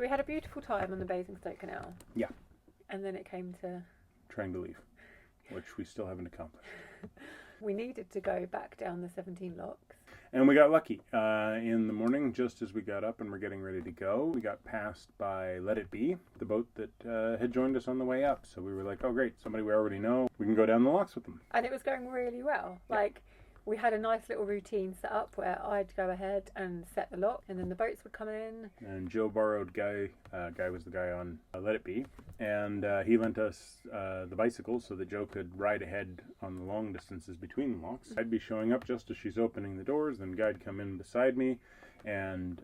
we had a beautiful time on the Basingstoke Canal. Yeah. And then it came to... trying to leave, which we still haven't accomplished. We needed to go back down the 17 locks. And we got lucky. In the morning, just as we got up and were getting ready to go, we got passed by Let It Be, the boat that had joined us on the way up. So we were like, oh great, somebody we already know. We can go down the locks with them. And it was going really well. Yeah. Like, we had a nice little routine set up where I'd go ahead and set the lock, and then the boats would come in. And Joe borrowed Guy was the guy on Let It Be, and he lent us the bicycle so that Joe could ride ahead on the long distances between the locks. I'd be showing up just as she's opening the doors, then Guy'd come in beside me and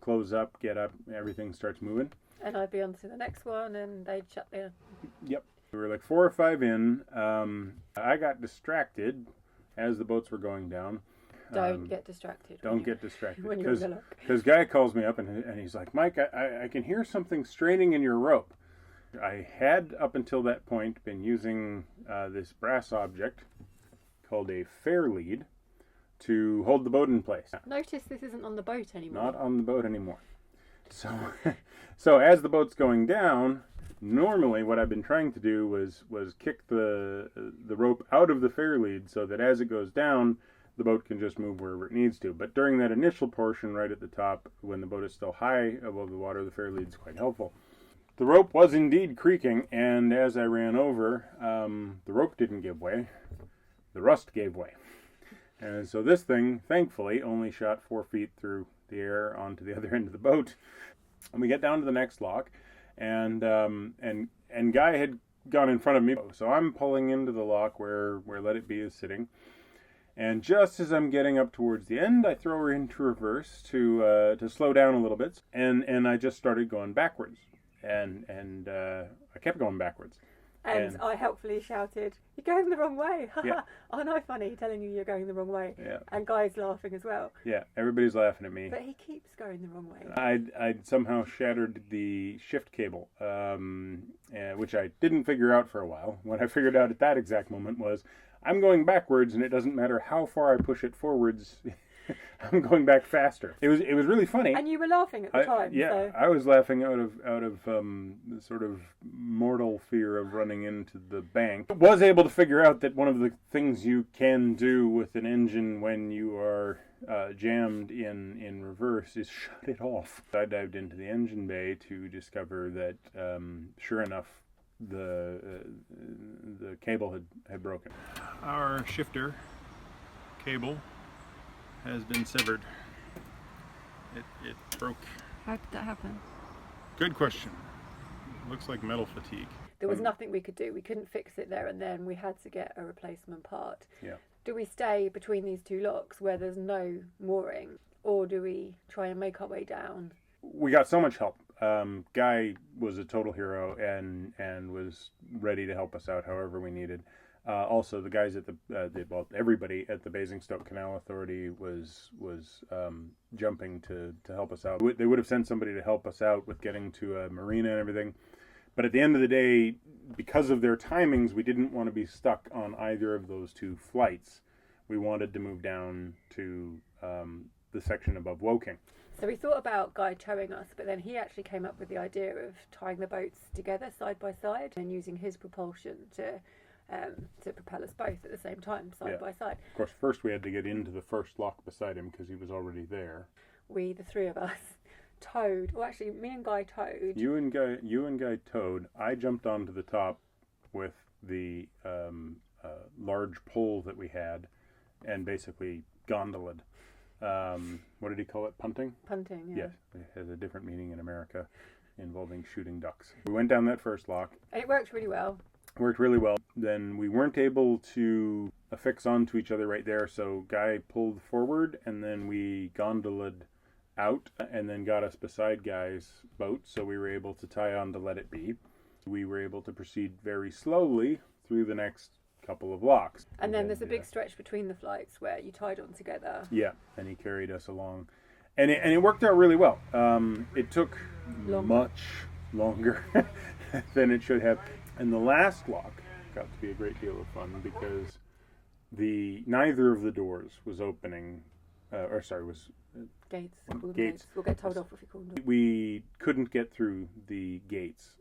close up, get up, everything starts moving. And I'd be on to the next one, and they'd shut the... Yep. We were like 4 or 5 in. I got distracted as the boats were going down. Don't get distracted. Don't get distracted. When you're on the lock. Because Guy calls me up and he's like, Mike, I can hear something straining in your rope. I had, up until that point, been using this brass object called a fair lead to hold the boat in place. Notice this isn't on the boat anymore. Not on the boat anymore. So as the boat's going down, normally what I've been trying to do was kick the rope out of the fair lead so that as it goes down, the boat can just move wherever it needs to. But during that initial portion right at the top, when the boat is still high above the water, the fair lead's quite helpful. The rope was indeed creaking, and as I ran over, the rope didn't give way. The rust gave way. And so this thing, thankfully, only shot 4 feet through the air onto the other end of the boat. And we get down to the next lock, and Guy had gone in front of me. So I'm pulling into the lock where Let It Be is sitting. And just as I'm getting up towards the end, I throw her into reverse to slow down a little bit. And I just started going backwards. And I kept going backwards. And I helpfully shouted, "You're going the wrong way." Yeah. Aren't I funny telling you you're going the wrong way? Yeah. And Guy's laughing as well. Yeah, everybody's laughing at me. But he keeps going the wrong way. I'd somehow shattered the shift cable, which I didn't figure out for a while. What I figured out at that exact moment was, I'm going backwards, and it doesn't matter how far I push it forwards, I'm going back faster. It was really funny. And you were laughing at the time. Yeah, so. I was laughing out of the sort of mortal fear of running into the bank. I was able to figure out that one of the things you can do with an engine when you are jammed in reverse is shut it off. I dived into the engine bay to discover that, sure enough, the cable had broken. Our shifter cable has been severed. It broke. How did that happen? Good question. Looks like metal fatigue. There was nothing we could do. We couldn't fix it there and then. We had to get a replacement part. Yeah. Do we stay between these two locks where there's no mooring, or do we try and make our way down? We got so much help. Guy was a total hero and was ready to help us out however we needed. Also, the guys at everybody at the Basingstoke Canal Authority was jumping to help us out. They would have sent somebody to help us out with getting to a marina and everything. But at the end of the day, because of their timings, we didn't want to be stuck on either of those two flights. We wanted to move down to the section above Woking. So we thought about Guy towing us, but then he actually came up with the idea of tying the boats together side by side and using his propulsion to propel us both at the same time, side by side. Of course, first we had to get into the first lock beside him because he was already there. We, the three of us, towed. Well, actually, me and Guy towed. You and Guy towed. I jumped onto the top with the large pole that we had, and basically gondoled. What did he call it? Punting? Punting, yeah. Yes, it has a different meaning in America, involving shooting ducks. We went down that first lock. And it worked really well. Worked really well. Then we weren't able to affix onto each other right there, so Guy pulled forward, and then we gondoled out, and then got us beside Guy's boat, so we were able to tie on to Let It Be. We were able to proceed very slowly through the next couple of locks. And then there's a big stretch between the flights where you tied on together. Yeah, and he carried us along. And it worked out really well. It took much longer than it should have. And the last lock got to be a great deal of fun because neither of the doors was opening, was Gates. Gates. We'll get told off if we call them. We couldn't get through the gates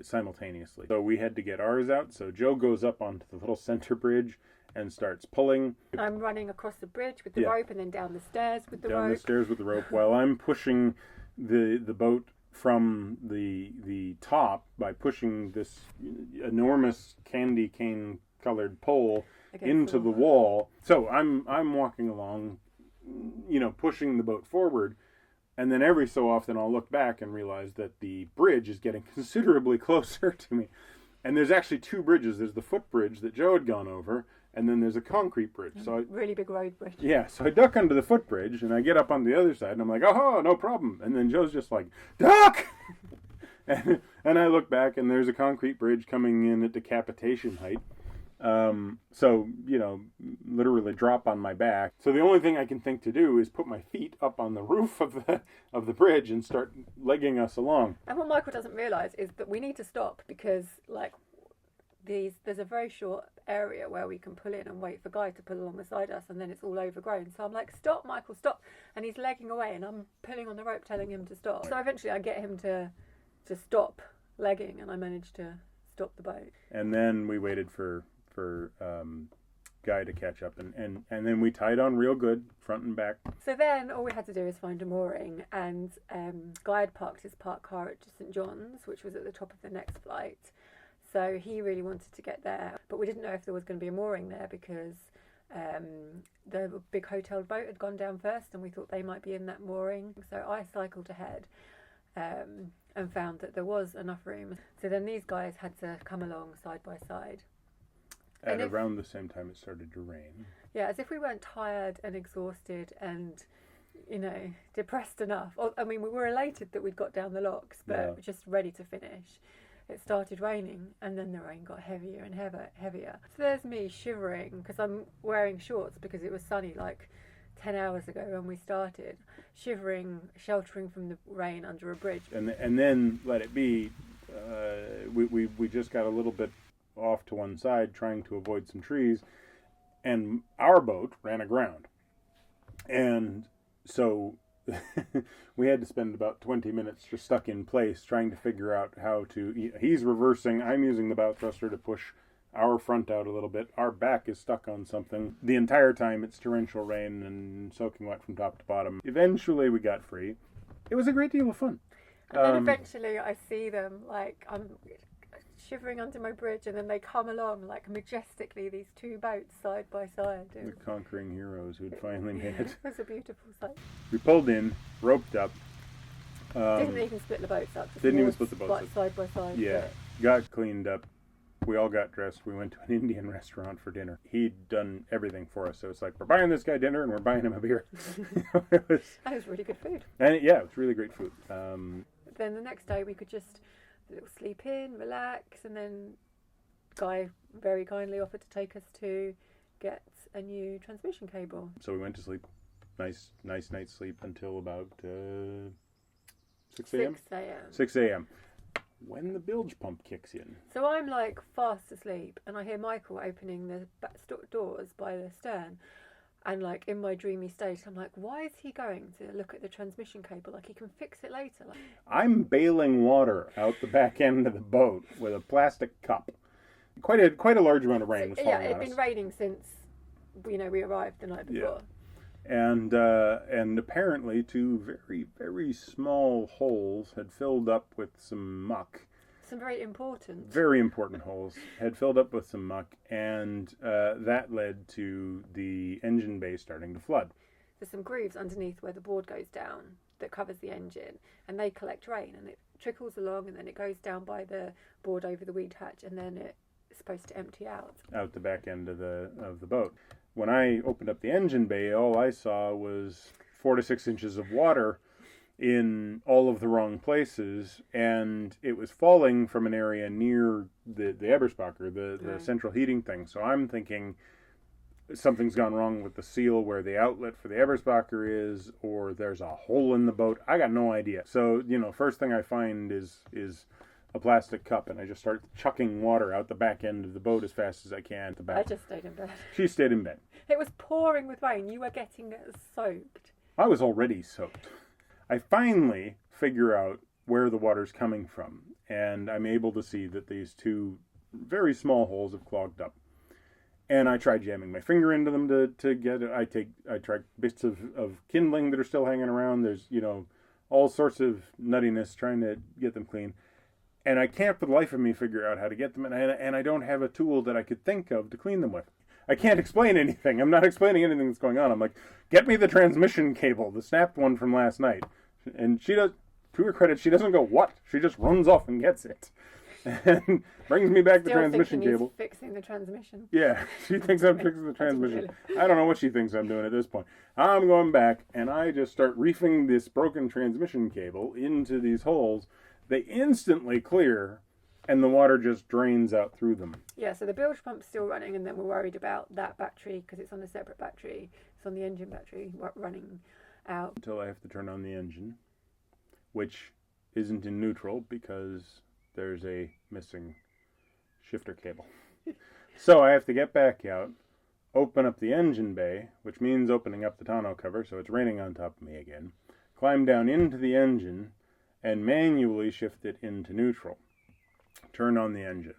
simultaneously. So we had to get ours out. So Joe goes up onto the little center bridge and starts pulling. I'm running across the bridge with the rope and then down the stairs with the rope. Down the stairs with the rope while I'm pushing the boat from the top by pushing this enormous candy cane colored pole into the wall. So I'm walking along, pushing the boat forward, and then every so often I'll look back and realize that the bridge is getting considerably closer to me. And there's actually two bridges. There's the footbridge that Joe had gone over, and then there's a concrete bridge. So really big road bridge. Yeah, so I duck under the footbridge, and I get up on the other side, and I'm like, oh, no problem. And then Joe's just like, duck! and I look back, and there's a concrete bridge coming in at decapitation height. So, literally drop on my back. So the only thing I can think to do is put my feet up on the roof of the bridge and start legging us along. And what Michael doesn't realise is that we need to stop because, there's a very short area where we can pull in and wait for Guy to pull alongside us, and then it's all overgrown. So I'm like, stop, Michael, stop. And he's legging away, and I'm pulling on the rope telling him to stop. So eventually I get him to stop legging, and I managed to stop the boat. And then we waited for Guy to catch up, and then we tied on real good, front and back. So then all we had to do is find a mooring, and Guy had parked his parked car at St John's, which was at the top of the next flight. So he really wanted to get there, but we didn't know if there was going to be a mooring there because the big hotel boat had gone down first, and we thought they might be in that mooring. So I cycled ahead and found that there was enough room. So then these guys had to come along side by side. At around the same time it started to rain. Yeah, as if we weren't tired and exhausted and, depressed enough. We were elated that we'd got down the locks, but just ready to finish. It started raining, and then the rain got heavier and heavier. So there's me shivering because I'm wearing shorts because it was sunny 10 hours ago when we started. Shivering, sheltering from the rain under a bridge. And then let it be, we just got a little bit off to one side trying to avoid some trees, and our boat ran aground. And so we had to spend about 20 minutes just stuck in place trying to figure out how to... He's reversing, I'm using the bow thruster to push our front out a little bit. Our back is stuck on something. The entire time it's torrential rain and soaking wet from top to bottom. Eventually we got free. It was a great deal of fun. And then eventually I see them, I'm shivering under my bridge, and then they come along majestically, these two boats side by side. The conquering heroes who'd finally made it. It was a beautiful sight. We pulled in, roped up. Didn't even split the boats up. Didn't even split the boats up. Side by side. Yeah, got cleaned up. We all got dressed. We went to an Indian restaurant for dinner. He'd done everything for us. So it's we're buying this guy dinner and we're buying him a beer. That was really good food. And it was really great food. Then the next day we could just sleep in, relax, and then Guy very kindly offered to take us to get a new transmission cable. So we went to sleep. Nice night's sleep until about 6 a.m.? 6 a.m. 6 a.m. When the bilge pump kicks in. So I'm fast asleep, and I hear Michael opening the back doors by the stern. And in my dreamy state, I'm why is he going to look at the transmission cable? He can fix it later. I'm bailing water out the back end of the boat with a plastic cup. Quite a large amount of rain was falling on us. Yeah, it'd been raining since we arrived the night before. Yeah. And apparently two very, very small holes had filled up with some muck. Some very important holes had filled up with some muck, and that led to the engine bay starting to flood. There's some grooves underneath where the board goes down that covers the engine, and they collect rain, and it trickles along, and then it goes down by the board over the weed hatch, and then it's supposed to empty out the back end of the boat. When I opened up the engine bay, all I saw was 4 to 6 inches of water in all of the wrong places, and it was falling from an area near the Eberspacher, the central heating thing. So I'm thinking something's gone wrong with the seal where the outlet for the Eberspacher is, or there's a hole in the boat. I got no idea. So, first thing I find is a plastic cup, and I just start chucking water out the back end of the boat as fast as I can. I just stayed in bed. She stayed in bed. It was pouring with rain. You were getting soaked. I was already soaked. I finally figure out where the water's coming from, and I'm able to see that these two very small holes have clogged up. And I try jamming my finger into them to get it. I try bits of kindling that are still hanging around. There's, all sorts of nuttiness trying to get them clean. And I can't for the life of me figure out how to get them, and I don't have a tool that I could think of to clean them with. I can't explain anything. I'm not explaining anything that's going on. I'm like, get me the transmission cable, the snapped one from last night. And she does, to her credit, she doesn't go, what? She just runs off and gets it. And brings me back the transmission cable. He's fixing the transmission. Yeah, she thinks I'm fixing the transmission. I don't know what she thinks I'm doing at this point. I'm going back, and I just start reefing this broken transmission cable into these holes. They instantly clear, and the water just drains out through them. Yeah, so the bilge pump's still running, and then we're worried about that battery because it's on a separate battery. It's on the engine battery running out. Until I have to turn on the engine, which isn't in neutral because there's a missing shifter cable. So I have to get back out, open up the engine bay, which means opening up the tonneau cover, so it's raining on top of me again, climb down into the engine, and manually shift it into neutral. Turn on the engine.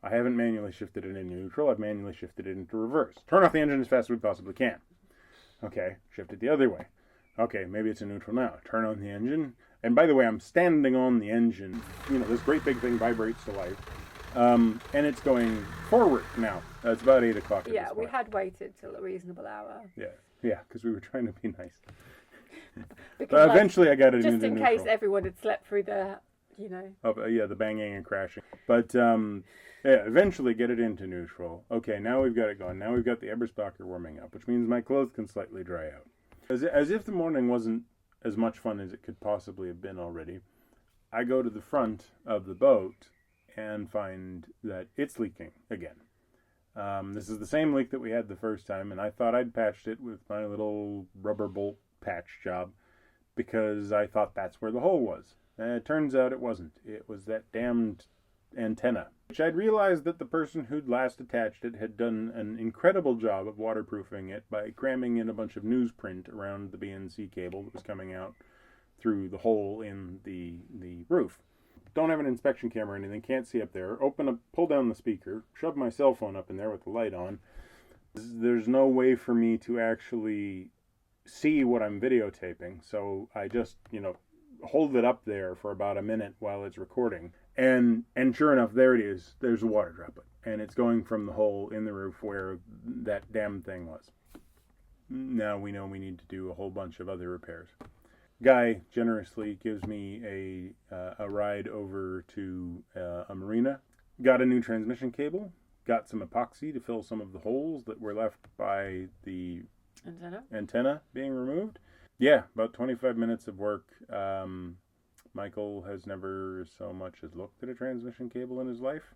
I haven't manually shifted it into neutral, I've manually shifted it into reverse. Turn off the engine as fast as we possibly can. Okay, shift it the other way. Okay, maybe it's in neutral now. Turn on the engine. And by the way, I'm standing on the engine. This great big thing vibrates to life. And it's going forward now. It's about 8 o'clock. Yeah, we had waited till a reasonable hour. Yeah, because we were trying to be nice. Because, but eventually I got it into neutral. Just in case everyone had slept through the, the banging and crashing. But, eventually get it into neutral. Okay, now we've got it going. Now we've got the Eberspacher warming up, which means my clothes can slightly dry out. As if the morning wasn't as much fun as it could possibly have been already, I go to the front of the boat and find that it's leaking again. This is the same leak that we had the first time, and I thought I'd patched it with my little rubber bolt patch job because I thought that's where the hole was. And it turns out it wasn't. It was that damned antenna, which I'd realized that the person who'd last attached it had done an incredible job of waterproofing it by cramming in a bunch of newsprint around the BNC cable that was coming out through the hole in the roof. Don't have an inspection camera or anything, can't see up there. Pull down the speaker, shove my cell phone up in there with the light on. There's no way for me to actually see what I'm videotaping, so I just, hold it up there for about a minute while it's recording. And sure enough, there it is. There's a water droplet. And it's going from the hole in the roof where that damn thing was. Now we know we need to do a whole bunch of other repairs. Guy generously gives me a ride over to a marina. Got a new transmission cable. Got some epoxy to fill some of the holes that were left by the antenna being removed. Yeah, about 25 minutes of work. Michael has never so much as looked at a transmission cable in his life,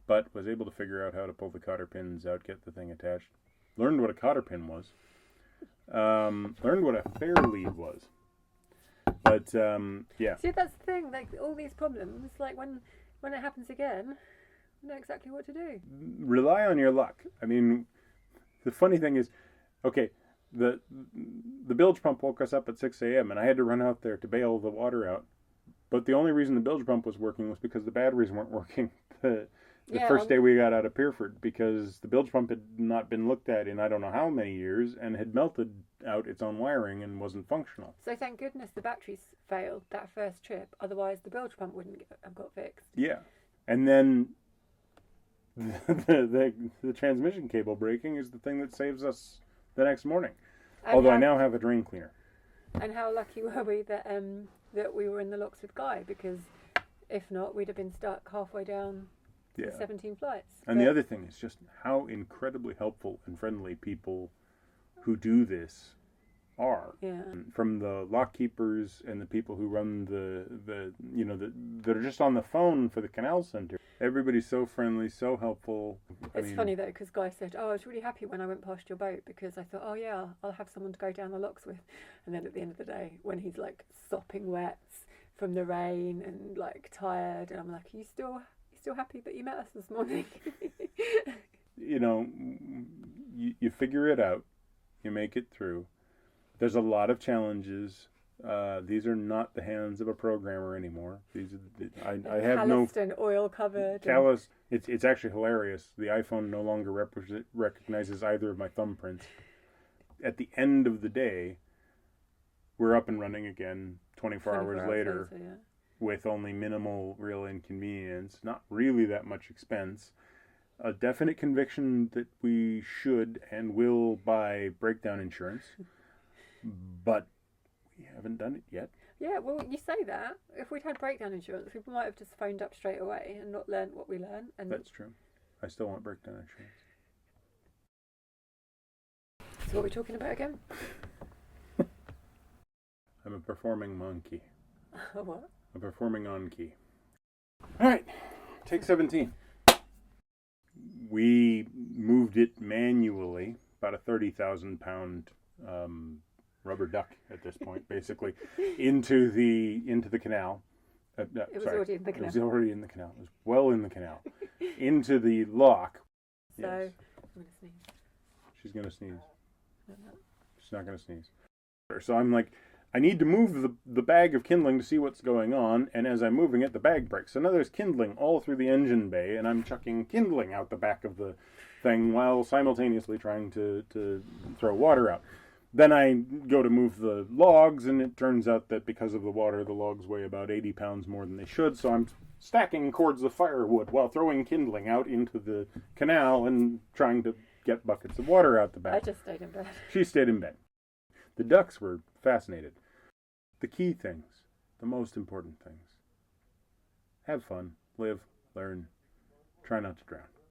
but was able to figure out how to pull the cotter pins out, get the thing attached. Learned what a cotter pin was. Learned what a fair lead was. But, yeah. See, that's the thing, like, all these problems, like, when it happens again, you know exactly what to do. Rely on your luck. I mean, the funny thing is, okay, the bilge pump woke us up at 6 a.m. and I had to run out there to bail the water out. But the only reason the bilge pump was working was because the batteries weren't working the first day we got out of Pierford, because the bilge pump had not been looked at in I don't know how many years and had melted out its own wiring and wasn't functional. So thank goodness the batteries failed that first trip, otherwise the bilge pump wouldn't have got fixed. Yeah. And then the transmission cable breaking is the thing that saves us the next morning. Although I now have a drain cleaner. And how lucky were we that we were in the locks with Guy, because if not, we'd have been stuck halfway down the 17 flights. And the other thing is just how incredibly helpful and friendly people who do this are. Yeah. From the lock keepers and the people who run that are just on the phone for the Canal Center. Everybody's so friendly, so helpful. It's funny though, because Guy said, I was really happy when I went past your boat, because I thought, I'll have someone to go down the locks with. And then at the end of the day, when he's like sopping wet, from the rain and like tired, and I'm like, you still happy that you met us this morning? You know, you figure it out, you make it through. There's a lot of challenges. These are not the hands of a programmer anymore. These are I have no calloused and oil covered. Callous. It's actually hilarious. The iPhone no longer recognizes either of my thumbprints. At the end of the day, we're up and running again 24 hours later, yeah. with only minimal real inconvenience, not really that much expense. A definite conviction that we should and will buy breakdown insurance, but we haven't done it yet. Yeah, well, you say that. If we'd had breakdown insurance, people might have just phoned up straight away and not learned what we learned. And that's true. I still want breakdown insurance. So what are we talking about again? I'm a performing monkey. A what? A performing on key. All right, take 17. We moved it manually, about a 30,000 pound rubber duck at this point, basically, into the canal. It was already in the canal. It was already in the canal. It was well in the canal. Into the lock. So, yes. I'm going to sneeze. She's going to sneeze. No. She's not going to sneeze. So I'm like, I need to move the bag of kindling to see what's going on, and as I'm moving it, the bag breaks. So now there's kindling all through the engine bay, and I'm chucking kindling out the back of the thing while simultaneously trying to throw water out. Then I go to move the logs, and it turns out that because of the water, the logs weigh about 80 pounds more than they should, so I'm stacking cords of firewood while throwing kindling out into the canal and trying to get buckets of water out the back. I just stayed in bed. She stayed in bed. The ducks were fascinated. The key things, the most important things. Have fun, live, learn, try not to drown.